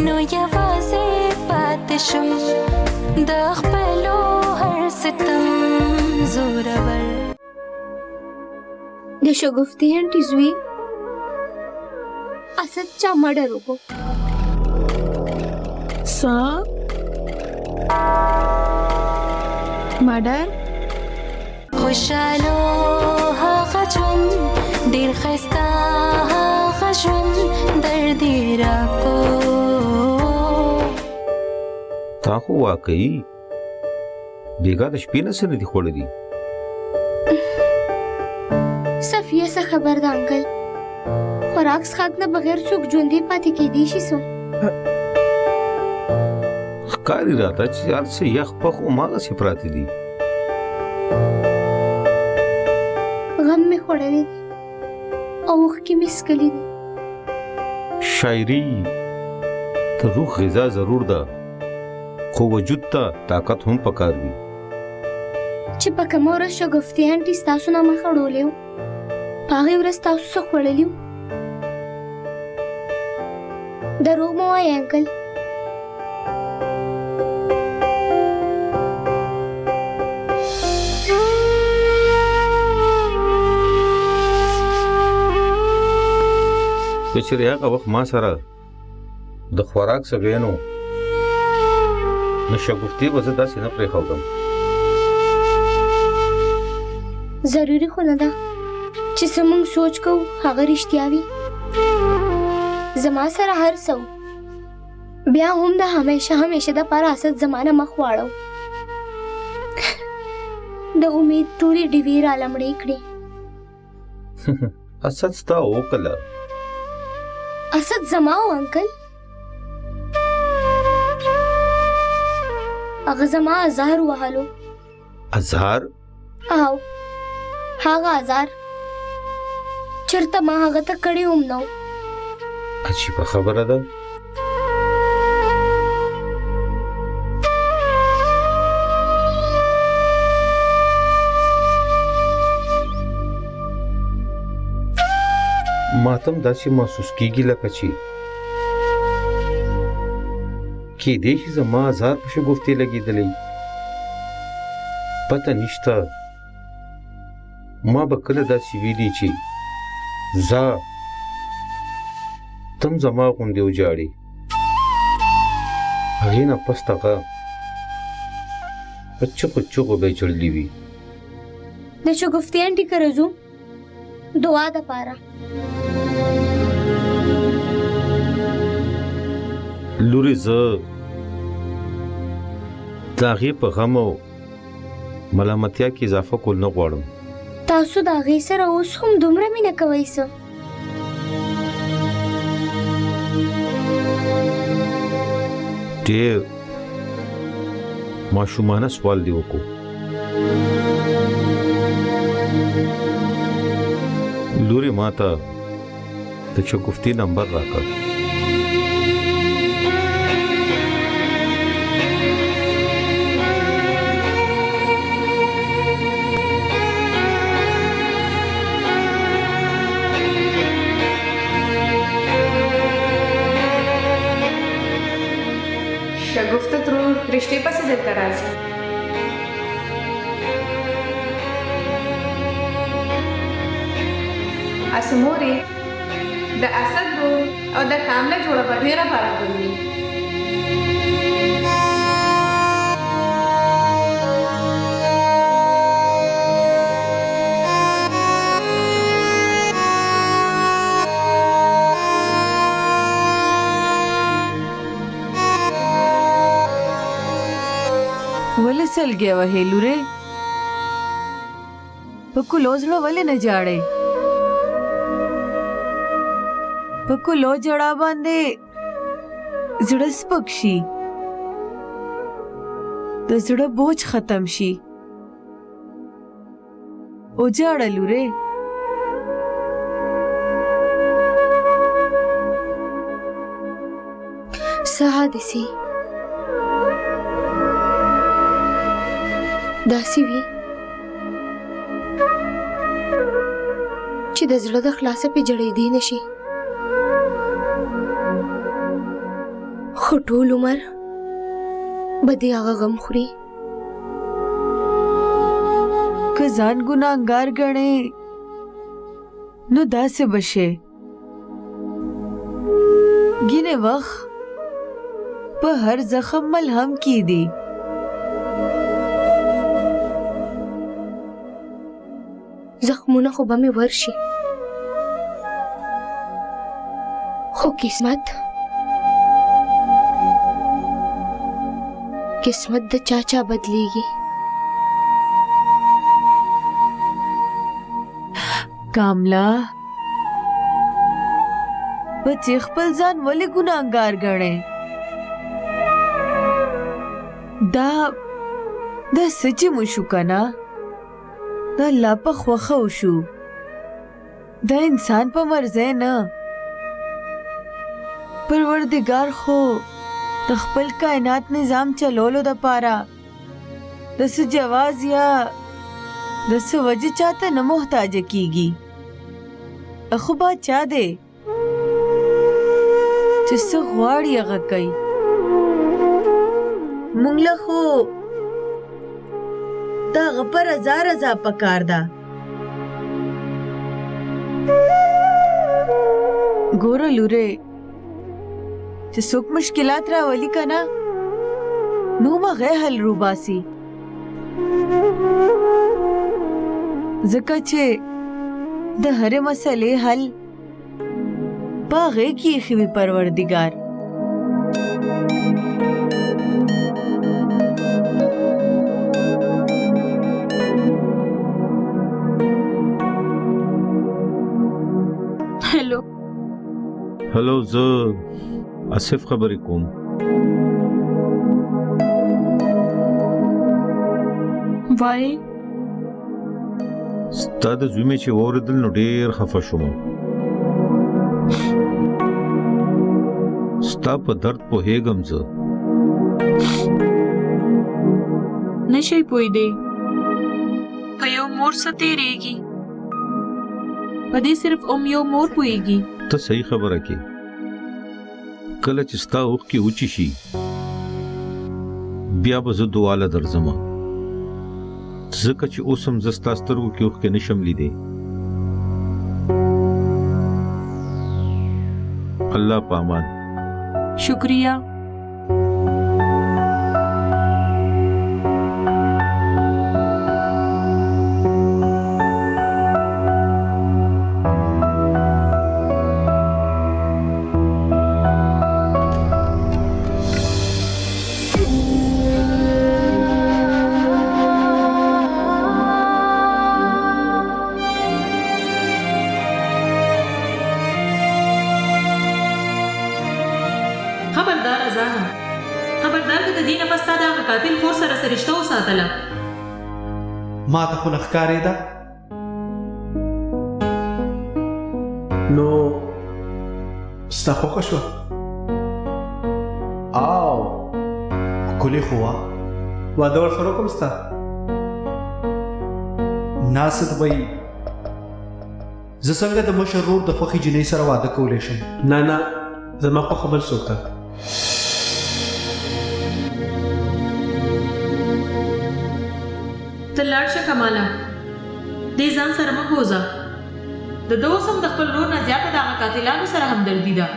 نو یوازې پاتې شم د خپلو هر ستم زورور. د شګفتي انټي زوی اسد چا مړه وکړو. څه مډر؟ خوشحالو هغه ژوند ډېر ښایسته هغه ژوند درد یې راکو. تا خو واقعي بیګا د شپې نه څه نه دي خوړلي. صفیه څه خبر ده انکل؟ خوراک څښاک نه بغیر څوک ژوندی پاتې کېدی شي څو؟ ښکاري راته چې هر څه یخ پخ هماغسې پراته دي. غم مې خوړلی دی او اوښکې مې څښلي دي. شاعري د روح غذا ضرور ده خو وجود ته طاقت هم پکار وي. چې په کومه ورځ شګفتي انټي ستاسو نه مخ اړولی و په هغې ورځ تاسو څه خوړلي وو؟ دروغ مه وایه انکل. که چېرې هغه وخت ما سره د خوراک څه وی نو شګفتي به زه داسې نه پرېښودم. ضروري خو نه ده چې څه موږ سوچ کوو هغه رښتیا وي. زما سره هر څه و بیا هم د همیشه دپاره اسد زما نه مخ واړو. د امید ټولې ډیوې رالمړې کړې. اسد ستا وکړه. اسد زما و انکل. هغه زما ازار وهلو. ازار؟ او هغه ازار چېرته ما هغه ته کړی هم نه و. عجیبه خبره ده. ماتم داسې محسوس کېږي لکه چې کېدی شي زما ازار په شګفتي لګېدلی. پته نشته ما به کله داسې ویلي چې ځه تم زما غوندې وجاړې. هغې نه پس هغه په چغو به یې چړلي وي. د شګفتي انټي کره ځو دعا دپاره. لورې زه د هغې په غم او ملامتیا کې اضافه کول نه غواړم. تاسو د هغې سره اوس هم دومره مینه کوئ څه؟ ډېر ماشومانه سوال دی وکړو. لورې ما ته د شګفتي نمبر راکړ. شګفته ترور رښتې پسې دلته راځي. اسموري د اسد رور او د کامله جوړه په ډېره برابر وي. ولې سلګیا وهې لورې؟ په کلو زړه ولې نه جاړې؟ په کلو جړه باندې زړه سپک شي، د زړه بوج ختم شي. او جاړه لورې. څه حادثې داسې وي چې د زړه د خلاصه پې جړېدی نشي خو ټول عمر به دې هغه غم خوري. که ځان ګناهګار ګڼې نو داسې بشې. ګینې وخت په هر زخم ملهم کیدی. زخمونه خو به مې ورشي، خو قسمت د چا بدلیږي. کاملا بچې خپل ځان ولې ګناهګار ګڼې؟ دا سچ مو شو کنه، دا الله په خوښه وشو، دا انسان په مرزه نه. پروردگار خو د خپل کائنات نظام چلولو د پاره د څه جواز یا د څه وجه چاته نه محتاج کیږي. خو باچا دی چې څه غواړي هغه کوي. مونږ له خو دا هغه په رضا پکار ده. ګوره لورې، چې څوک مشکلات راولي کنه نو هغه حل روباسي، ځکه چې د هرې مسئلې حل په هغې کې ایښی وي پروردګار. هلو، زه آصف خبرې کوم. وای ستا د زوی مې چې واورېدل نو ډېر خفه شوم. ستا په درد پوهېږم زه. نشي پوهېدی په یو مور څه تېرېږي، په دې صرف یو مور پوهېږي. ته صحیح خبره کې کله چې ستا اوښکې وچې شي بیا به زه دعاله درځم، ځکه چې اوس هم زه ستا سترګو کې اوښکې نشم لیدی. الله په امان. شکریہ. خبردار ازانا، خبردار که د دې نه پس تا د هغه قاتل خور سره څه رشته وساتله. ما ته خو نه ښکارېده. نو ستا خوښه شوه؟ او ښکلې خو وه، واده ورسره وکړم ستا؟ ناسد به یي زه څنګه د مشر ورور د خوښې جینۍ سره واده کولی شم؟ نه زما خوښه بل څوک ده. ته لاړ شه کماله، دې ځان سره مه بوځه. د ده اوس هم د خپل ورور نه زیاته د هغه قاتلانو سره همدردي ده.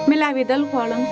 ملاوېدل غواړم.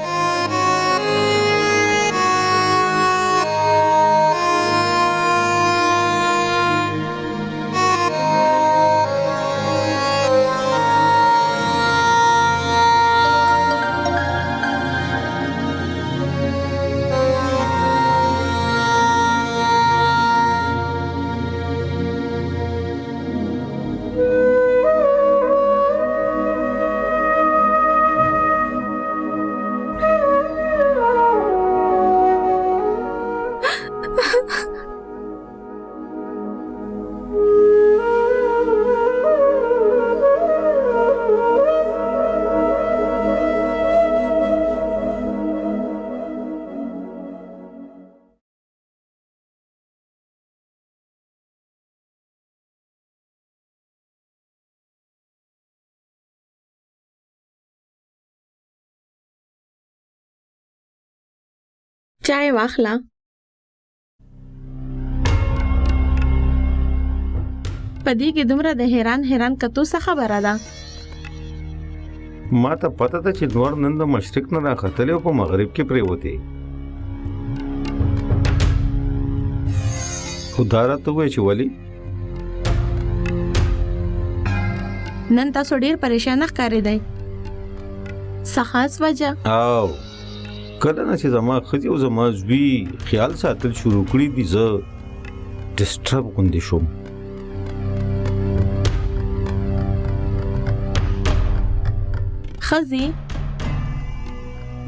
چای واخله. پدې کې دومره د حیران کتو څه خبره ده؟ ما ته پته ده چې نور نن د مشرق نه راختلی او په مغرب کې پرېوتې. خو دا راته ووایه چې ولې؟ نن تاسو ډیر پریشان ښکارېدئ. څه خاص وجه؟ او کله نه چې زما ښځې او زما زوی خیال ساتل شروع کړي دي زه ډسټرب غوندې شوم. ښځې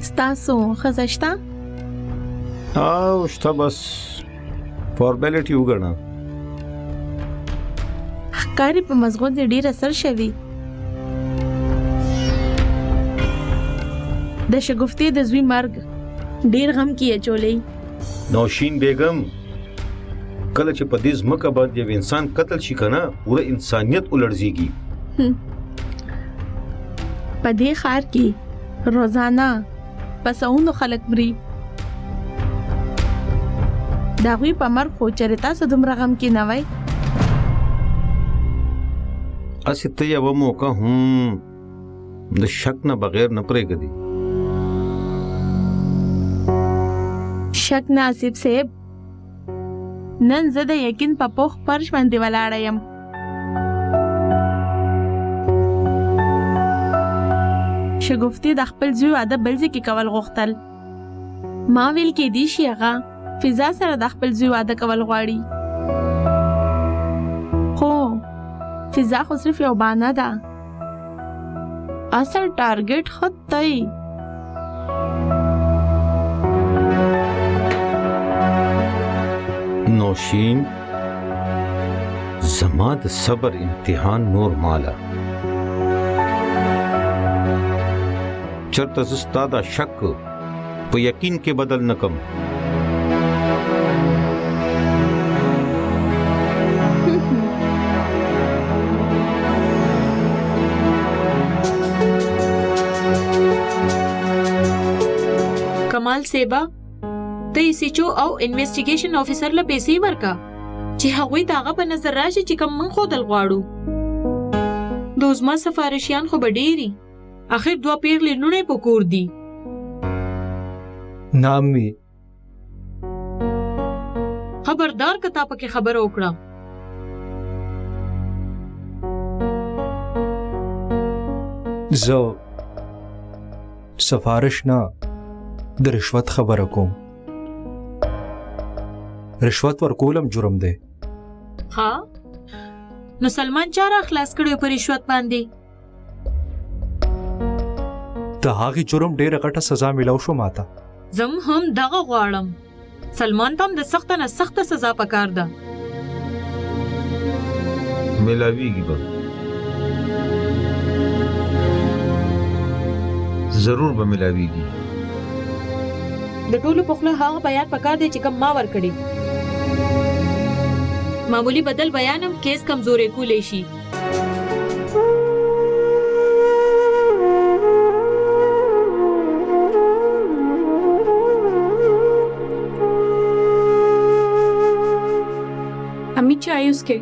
ستاسو ښځه شته؟ او شته بس فارمالیټي وګڼه. ښکاري په مزغو دې ډیر اثر شوي. د شګفتې د زوی مرګ ډیر غم کې اچولی. نوشین بیگم کله چې په دې ځمکه باندې یو انسان قتل شي کنه پوره انسانیت ولړزيږي. په دې ښار کې روزانه پسونو خلک مري. دا غوی په مرګ خو چېرې تاسو دومره غم کې نه وای. اسې ته یوه موقع هم د شک نه بغیر نه پرېږدي. شک نه آصف صاحب، نن زه د یقین په پوخ فرش باندې ولاړه یم. شګفتې د خپل زوی واده بل ځای کې کول غوښتل. ما ویل کېدی شي هغه فضا سره د خپل زوی واده کول غواړي. خو فضا خو صرف یو بهانه ده. اصل ټارګټ خود دی. نوشین زما د صبر امتحان نور مالا چرته زه ستا دا شک په یقین کې بدل نه کم. کمال سیبا ته ایسیچو او انویسټیګیشن افیسر له پیسې ورکا چې هغوی داغه په نظر راشي چې کوم من خودل غواړو. دوزما سفارشیان خو به ډېری اخر 2 پیغلې لونه په کور دي. نامي خبردار کتا پکې خبر وکړه. زه سفارش نه د رشوت خبره کوم. رشوت ورکولم جرم دی. ها نو سلمان چاره خلاص کړو په رشوت باندې. د هغې جرم ډېره غټه سزا میلاو شو ماته. زم هم دغه غواړم. سلمان ته هم د سخته نه سخته سزا پکار ده. ملاویږي به ضرور به ملاویږي. د ټولو په خوله هغه بیان پکار دی چې کم ما ورکړي. معمولی بدل بیانم کیس کمزورې کولی شي. امی چای उसके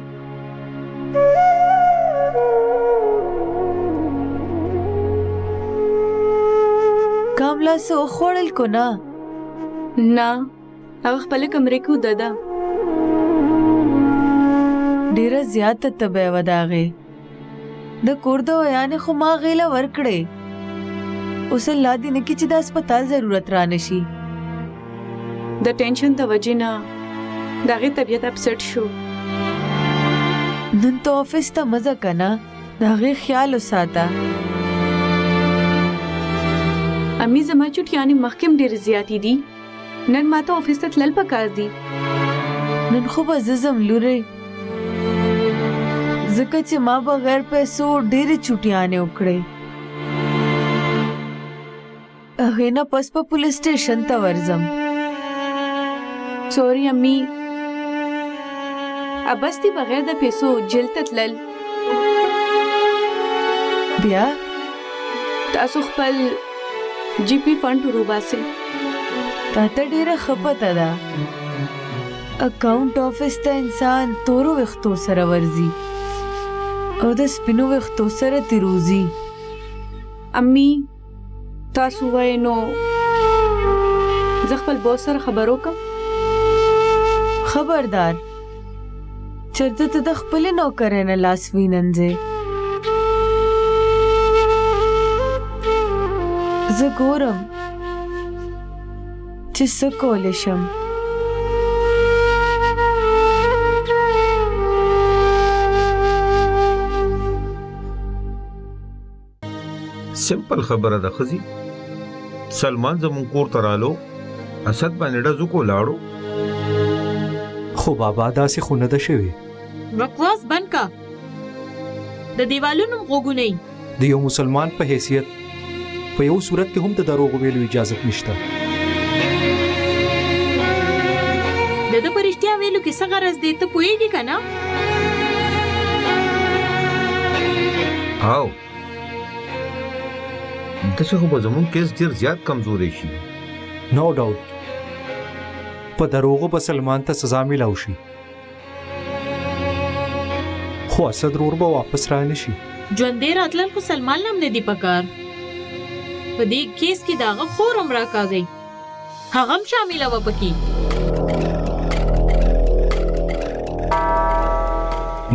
کاملا سو خوړل کو نه هغه خپل کمرې کې وداده. ډیره زیاته تبه و داغه د کور د ویانې خو ما غیله ورکړې. اوس الله دې نه کې چې د هسپتال ضرورت را نشي. د ټینشن د وجې نه دغه طبیعت اپسیټ شو. نن ته افیس ته مزه کنه دغه خیال وساته. امی زما چټیانې مخکم ډېر زیاتی دي. نن ماته افیس ته تلل پکار دي. نن خو به زم لوري ځکه چې ما بغیر پیسو ډېرې چټیانې وکړې. هغې نه پس په پولیس سټیشن ته ورځم. سوري امی ابستی بغیر د پیسو جیل ته تلل. بیا تاسو خپل جی پی فند وروباسئ. تا ته ډیره خپته ده اکاونټ آفیس ته انسان تورو وختو سره ورزي او د سپینو وختو سره تیروزي. امي تاسو وای نو زه خپل بوس سره خبرو کوم. خبردار چرته ته د خپل نوکرانه لاس وینځه. زه ګورم چې څه کولی شم. سمپل خبره ده خزي. سلمان زمون کور ته رالو، اسد باندې ډزو کو لاړو. خو بابا داسې خو نه ده شوې. بکواس بند کا. د دیوالونو غوګونی د یو مسلمان په حیثیت په یو صورت کې هم د دروغ ویلو اجازه نشته. د پرشتیا ویلو کې څه غرض دی ته پوهیږي کنه؟ او دغه خو به زمون کیس ډیر زیات کمزوري شي. نو ډاوټ په دروغو به سلمان ته سزا میلاو شي، خو اسد رور به واپس را نشي. ژوندې راتلل خو سلمان هم نه دی پکار. په دې کیس کې داغه خور هم راکاږي، هغه هم شامل و پکې.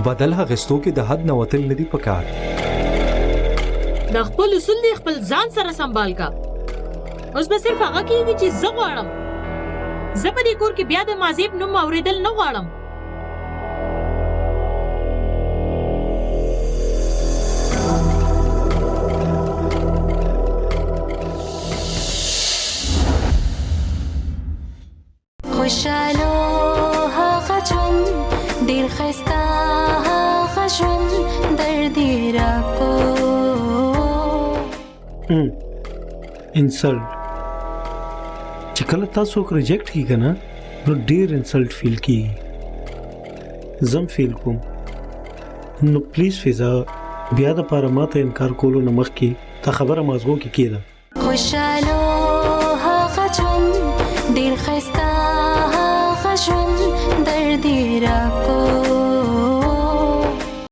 بدل هغستو کې د حد نه وتل نه دی پکار. د خپل اصول دی خپل ځان سره سنبال کا. اوس به صرف هغه کېږي چې زه غواړم. زه په دې کور کې بیا د مازیب نوم اورېدل نه غواړم. خوشالو هغه ژوند ډېر ښایسته هغه ژوند درد یې راکو انسلټ چې کله تاسو ریجیکټ کی کنه نو ډیر انسلټ فیل کی زم فیل کوم. نو پلیز فضا بیا د پاره ماته انکار کولو نه مخکې تا خبره مازغو کې کیده. خوشالو هغه ژوند ډېر ښایسته هغه ژوند درد یې راکو